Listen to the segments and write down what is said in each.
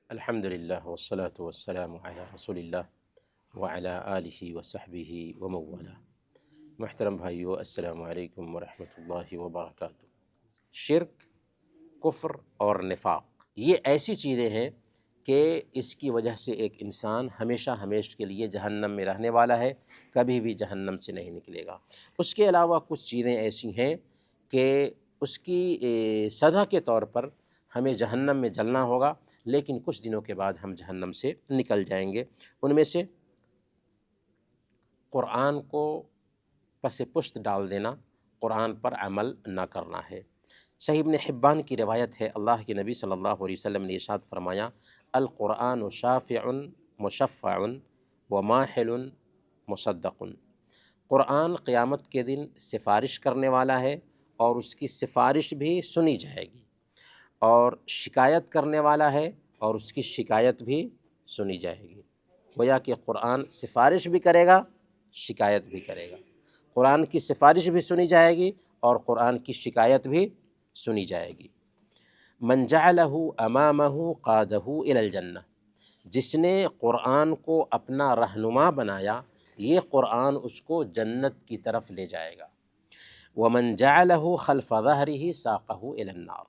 الحمد لله والصلاة والسلام على رسول اللہ وعلى آلہ وصحبہ ومن والاه۔ محترم بھائیو، السلام علیکم ورحمۃ اللہ وبرکاتہ۔ شرک، کفر اور نفاق یہ ایسی چیزیں ہیں کہ اس کی وجہ سے ایک انسان ہمیشہ ہمیشہ کے لیے جہنم میں رہنے والا ہے، کبھی بھی جہنم سے نہیں نکلے گا۔ اس کے علاوہ کچھ چیزیں ایسی ہیں کہ اس کی سزا کے طور پر ہمیں جہنم میں جلنا ہوگا، لیکن کچھ دنوں کے بعد ہم جہنم سے نکل جائیں گے۔ ان میں سے قرآن کو پس پشت ڈال دینا، قرآن پر عمل نہ کرنا ہے۔ صحیح ابن حبان کی روایت ہے، اللہ کے نبی صلی اللہ علیہ وسلم نے ارشاد فرمایا، القرآن شافع مشفع وماحل مصدق۔ قرآن قیامت کے دن سفارش کرنے والا ہے اور اس کی سفارش بھی سنی جائے گی، اور شکایت کرنے والا ہے اور اس کی شکایت بھی سنی جائے گی۔ گویا کہ قرآن سفارش بھی کرے گا، شکایت بھی کرے گا۔ قرآن کی سفارش بھی سنی جائے گی اور قرآن کی شکایت بھی سنی جائے گی۔ من جعلہ امامہ قادہ الی الجنہ، جس نے قرآن کو اپنا رہنما بنایا، یہ قرآن اس کو جنت کی طرف لے جائے گا۔ ومن جعلہ خلف ظہرہ ساقہ الی النار،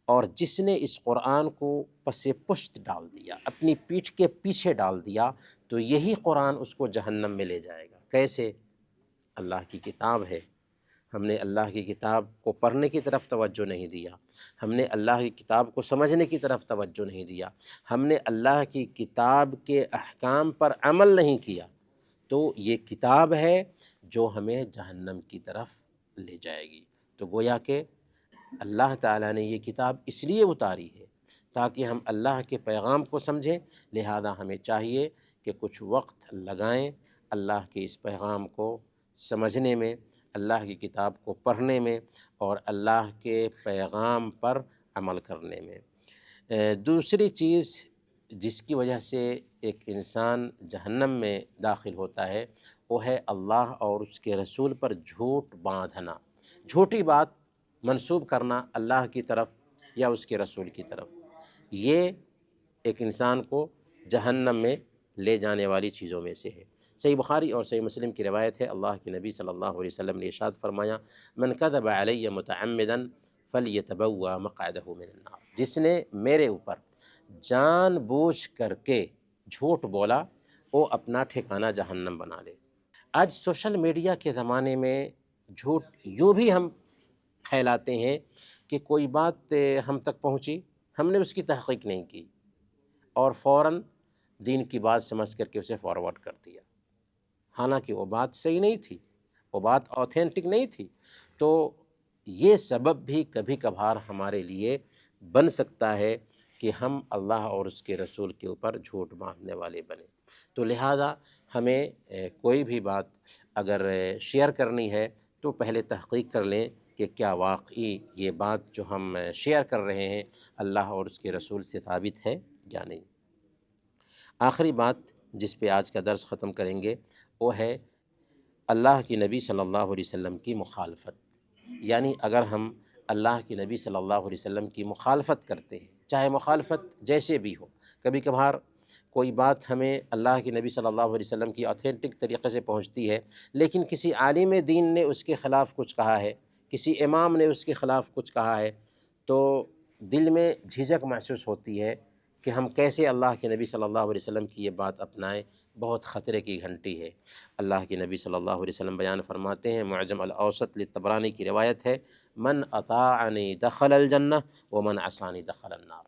اور جس نے اس قرآن کو پس پشت ڈال دیا، اپنی پیٹھ کے پیچھے ڈال دیا، تو یہی قرآن اس کو جہنم میں لے جائے گا۔ کیسے؟ اللہ کی کتاب ہے، ہم نے اللہ کی کتاب کو پڑھنے کی طرف توجہ نہیں دیا، ہم نے اللہ کی کتاب کو سمجھنے کی طرف توجہ نہیں دیا، ہم نے اللہ کی کتاب کے احکام پر عمل نہیں کیا، تو یہ کتاب ہے جو ہمیں جہنم کی طرف لے جائے گی۔ تو گویا کہ اللہ تعالیٰ نے یہ کتاب اس لیے اتاری ہے تاکہ ہم اللہ کے پیغام کو سمجھیں، لہذا ہمیں چاہیے کہ کچھ وقت لگائیں اللہ کے اس پیغام کو سمجھنے میں، اللہ کی کتاب کو پڑھنے میں اور اللہ کے پیغام پر عمل کرنے میں۔ دوسری چیز جس کی وجہ سے ایک انسان جہنم میں داخل ہوتا ہے، وہ ہے اللہ اور اس کے رسول پر جھوٹ باندھنا، جھوٹی بات منسوب کرنا اللہ کی طرف یا اس کے رسول کی طرف۔ یہ ایک انسان کو جہنم میں لے جانے والی چیزوں میں سے ہے۔ صحیح بخاری اور صحیح مسلم کی روایت ہے، اللہ کے نبی صلی اللہ علیہ وسلم نے ارشاد فرمایا، من کذب علی متعمدا فلیتبوأ مقعدہ من النار، جس نے میرے اوپر جان بوجھ کر کے جھوٹ بولا، وہ اپنا ٹھکانہ جہنم بنا لے۔ آج سوشل میڈیا کے زمانے میں جھوٹ یوں بھی ہم پھیلاتے ہیں کہ کوئی بات ہم تک پہنچی، ہم نے اس کی تحقیق نہیں کی اور فوراً دین کی بات سمجھ کر کے اسے فارورڈ کر دیا، حالانکہ وہ بات صحیح نہیں تھی، وہ بات آتھینٹک نہیں تھی۔ تو یہ سبب بھی کبھی کبھار ہمارے لیے بن سکتا ہے کہ ہم اللہ اور اس کے رسول کے اوپر جھوٹ باندھنے والے بنیں۔ تو لہٰذا ہمیں کوئی بھی بات اگر شیئر کرنی ہے تو پہلے تحقیق کر لیں کہ کیا واقعی یہ بات جو ہم شیئر کر رہے ہیں اللہ اور اس کے رسول سے ثابت ہے یا نہیں۔ آخری بات جس پہ آج کا درس ختم کریں گے، وہ ہے اللہ کی نبی صلی اللہ علیہ وسلم کی مخالفت۔ یعنی اگر ہم اللہ کی نبی صلی اللہ علیہ وسلم کی مخالفت کرتے ہیں، چاہے مخالفت جیسے بھی ہو، کبھی کبھار کوئی بات ہمیں اللہ کی نبی صلی اللہ علیہ وسلم کی آتھینٹک طریقے سے پہنچتی ہے، لیکن کسی عالم دین نے اس کے خلاف کچھ کہا ہے، کسی امام نے اس کے خلاف کچھ کہا ہے، تو دل میں جھجک محسوس ہوتی ہے کہ ہم کیسے اللہ کے نبی صلی اللہ علیہ وسلم کی یہ بات اپنائیں۔ بہت خطرے کی گھنٹی ہے۔ اللہ کے نبی صلی اللہ علیہ وسلم بیان فرماتے ہیں، معجم الاوسط للطبرانی کی روایت ہے، من اطاعنی دخل الجنہ ومن عصانی دخل النار،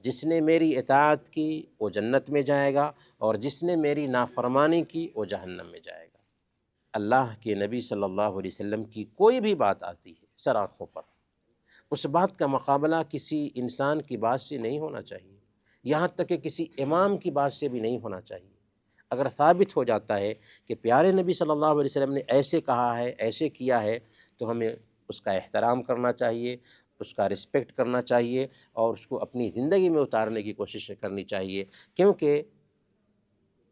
جس نے میری اطاعت کی وہ جنت میں جائے گا اور جس نے میری نافرمانی کی وہ جہنم میں جائے گا۔ اللہ کے نبی صلی اللہ علیہ وسلم کی کوئی بھی بات آتی ہے سر آنکھوں پر، اس بات کا مقابلہ کسی انسان کی بات سے نہیں ہونا چاہیے، یہاں تک کہ کسی امام کی بات سے بھی نہیں ہونا چاہیے۔ اگر ثابت ہو جاتا ہے کہ پیارے نبی صلی اللہ علیہ وسلم نے ایسے کہا ہے، ایسے کیا ہے، تو ہمیں اس کا احترام کرنا چاہیے، اس کا رسپیکٹ کرنا چاہیے اور اس کو اپنی زندگی میں اتارنے کی کوشش کرنی چاہیے، کیونکہ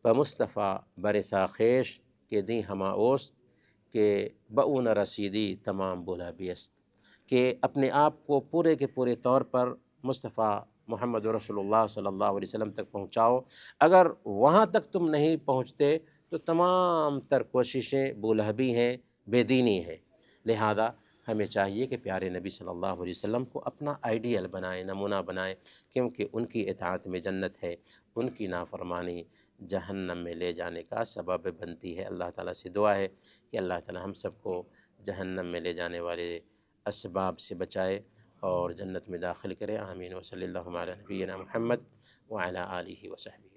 بمصطفیٰ برسا خیش کے دیں ہما اوست کہ بؤن رسیدی تمام بولا بیست، کہ اپنے آپ کو پورے کے پورے طور پر مصطفیٰ محمد رسول اللہ صلی اللہ علیہ وسلم تک پہنچاؤ۔ اگر وہاں تک تم نہیں پہنچتے تو تمام تر کوششیں بولہبی ہیں، بے دینی ہیں۔ لہذا ہمیں چاہیے کہ پیارے نبی صلی اللہ علیہ وسلم کو اپنا آئیڈیل بنائیں، نمونہ بنائیں، کیونکہ ان کی اطاعت میں جنت ہے، ان کی نافرمانی جہنم میں لے جانے کا سبب بنتی ہے۔ اللہ تعالیٰ سے دعا ہے کہ اللہ تعالیٰ ہم سب کو جہنم میں لے جانے والے اسباب سے بچائے اور جنت میں داخل کرے۔ آمین۔ وصلی اللہ علی نبینا محمد وعلی آلہ وصحبہ۔